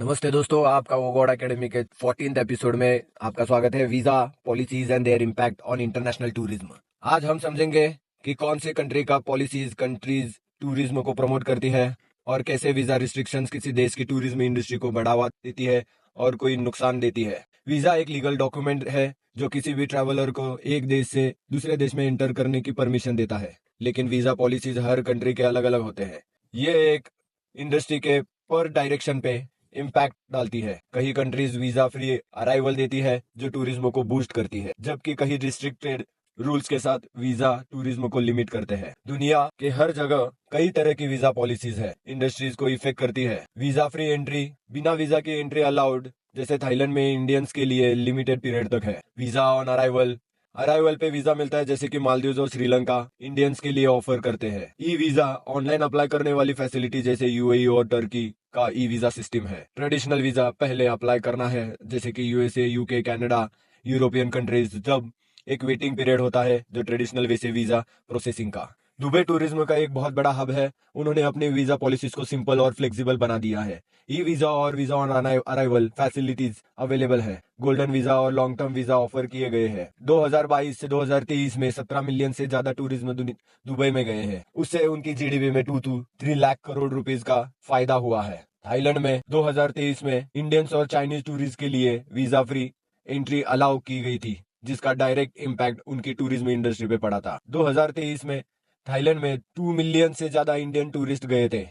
नमस्ते दोस्तों, आपका ओगोड एकेडमी के 14th एपिसोड में आपका स्वागत है। Visa policies and there impact on international tourism. आज हम समझेंगे कि कौन से कंट्री का पॉलिसीज कंट्रीज टूरिज्म को प्रमोट करती है और कैसे वीजा रिस्ट्रिक्शंस किसी देश की टूरिज्म इंडस्ट्री को बढ़ावा देती है और कोई नुकसान देती है। वीजा एक लीगल डॉक्यूमेंट है जो किसी भी ट्रैवलर को एक देश से दूसरे देश में एंटर करने की परमिशन देता है, लेकिन वीजा पॉलिसीज हर कंट्री के अलग अलग होते हैं। ये एक इंडस्ट्री के पर डायरेक्शन पे इम्पैक्ट डालती है। कई कंट्रीज वीजा फ्री अराइवल देती है जो टूरिज्म को बूस्ट करती है, जबकि कई रिस्ट्रिक्टेड रूल्स के साथ वीजा टूरिज्म को लिमिट करते हैं। दुनिया के हर जगह कई तरह की वीजा पॉलिसीज है, इंडस्ट्रीज को इफेक्ट करती है। वीजा फ्री एंट्री, बिना वीजा की एंट्री अलाउड, जैसे थाईलैंड में इंडियंस के लिए लिमिटेड पीरियड तक है। वीजा ऑन अराइवल, अराइवल पे वीजा मिलता है, जैसे कि मालदीव और श्रीलंका इंडियंस के लिए ऑफर करते हैं। ई वीजा, ऑनलाइन अप्लाई करने वाली फैसिलिटी, जैसे यूएई और टर्की का ई वीजा सिस्टम है। ट्रेडिशनल वीजा, पहले अप्लाई करना है, जैसे कि USA, UK, Canada, European countries, जब एक वेटिंग पीरियड होता है जो ट्रेडिशनल वे से वीजा प्रोसेसिंग का। दुबई टूरिज्म का एक बहुत बड़ा हब है, उन्होंने अपने वीजा पॉलिसीज को सिंपल और फ्लेक्सिबल बना दिया है। ई वीजा और visa on arrival facilities available है। गोल्डन वीजा और लॉन्ग टर्म वीजा ऑफर किए गए हैं। 2022 से 2023 में 17 मिलियन से ज्यादा टूरिज्म दुबई में गए हैं। उससे उनकी जीडीपी में 2 to 3 लाख करोड़ रुपीस का फायदा हुआ है। थाईलैंड में 2023 में इंडियंस और चाइनीज टूरिस्ट के लिए वीजा फ्री एंट्री अलाउ की गई थी, जिसका डायरेक्ट इम्पैक्ट उनकी टूरिज्म इंडस्ट्री पे पड़ा था। 2023 में थाईलैंड में 2 मिलियन से ज्यादा इंडियन टूरिस्ट गए थे।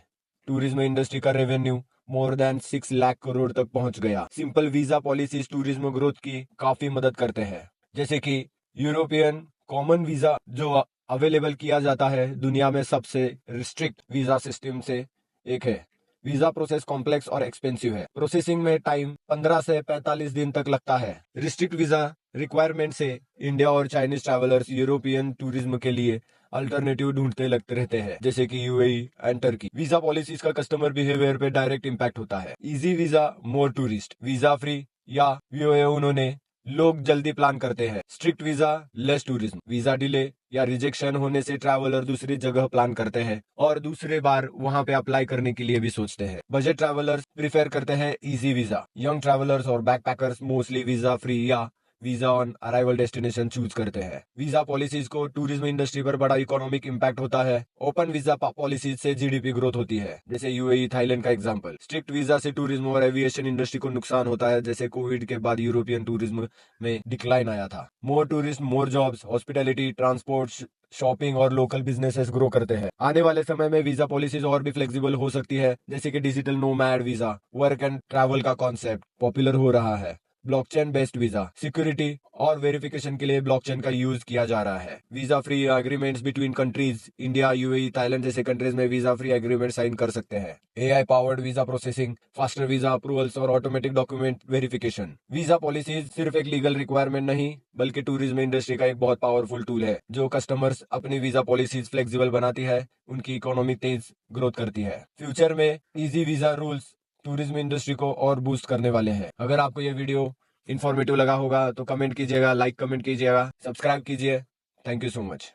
टूरिज्म इंडस्ट्री का revenue more than 6 lakh crore तक पहुंच गया। Simple visa policies tourism growth की काफी मदद करते हैं, जैसे कि यूरोपियन कॉमन वीजा जो अवेलेबल किया जाता है, दुनिया में सबसे रिस्ट्रिक्ट वीजा सिस्टम से एक है। वीजा प्रोसेस कॉम्प्लेक्स और एक्सपेंसिव है, प्रोसेसिंग में टाइम 15 से 45 दिन तक लगता है। रिस्ट्रिक्ट वीजा रिक्वायरमेंट से इंडिया और चाइनीज ट्रैवलर्स यूरोपियन टूरिज्म के लिए अल्टरनेटिव ढूंढते लगते रहते हैं, जैसे कि UAE and Turkey. Visa policies का कस्टमर बिहेवियर पे डायरेक्ट इम्पैक्ट होता है। इजी वीजा, मोर टूरिस्ट। वीजा फ्री या वीओए उन्होंने लोग जल्दी प्लान करते हैं। Strict visa, less tourism. Visa delay या रिजेक्शन होने से ट्रैवलर दूसरी जगह प्लान करते हैं और दूसरे बार वहां पे अप्लाई करने के लिए भी सोचते हैं। बजट ट्रैवलर्स प्रिफर करते हैं इजी वीजा। यंग ट्रैवलर्स और बैकपैकर्स मोस्टली वीजा फ्री या visa on arrival destination choose करते हैं। वीजा पॉलिसीज को टूरिज्म इंडस्ट्री पर बड़ा इकोनॉमिक इम्पैक्ट होता है। ओपन वीजा पॉलिसीज से जीडीपी ग्रोथ होती है, जैसे यूएई, थाईलैंड का एग्जांपल। स्ट्रिक्ट वीजा से टूरिज्म और एविएशन इंडस्ट्री को नुकसान होता है, जैसे कोविड के बाद यूरोपियन टूरिज्म में डिक्लाइन आया था। More tourist, more jobs. Hospitality, transport, shopping और लोकल बिजनेसेस ग्रो करते हैं। आने वाले समय में वीजा पॉलिसीज और भी फ्लेक्सिबल हो सकती है, जैसे कि digital nomad visa, work and travel का कॉन्सेप्ट पॉपुलर हो रहा है। ब्लॉकचेन बेस्ड वीजा, सिक्योरिटी और वेरिफिकेशन के लिए ब्लॉकचेन का यूज किया जा रहा है। Visa free agreements between countries, India, UAE, Thailand जैसे कंट्रीज में वीजा फ्री एग्रीमेंट साइन कर सकते हैं। AI powered visa processing, faster visa approvals और automatic document verification. Visa policies सिर्फ एक लीगल रिक्वायरमेंट नहीं, बल्कि टूरिज्म इंडस्ट्री का एक बहुत पावरफुल टूल है, जो कस्टमर्स अपनी वीजा पॉलिसीज फ्लेक्सिबल बनाती है, उनकी इकोनॉमी तेज ग्रोथ करती है। फ्यूचर में easy visa rules tourism industry को और बूस्ट करने वाले हैं। अगर आपको ये वीडियो इन्फॉर्मेटिव लगा होगा तो कमेंट कीजिएगा, लाइक कमेंट कीजिएगा, सब्सक्राइब कीजिए। Thank you so much.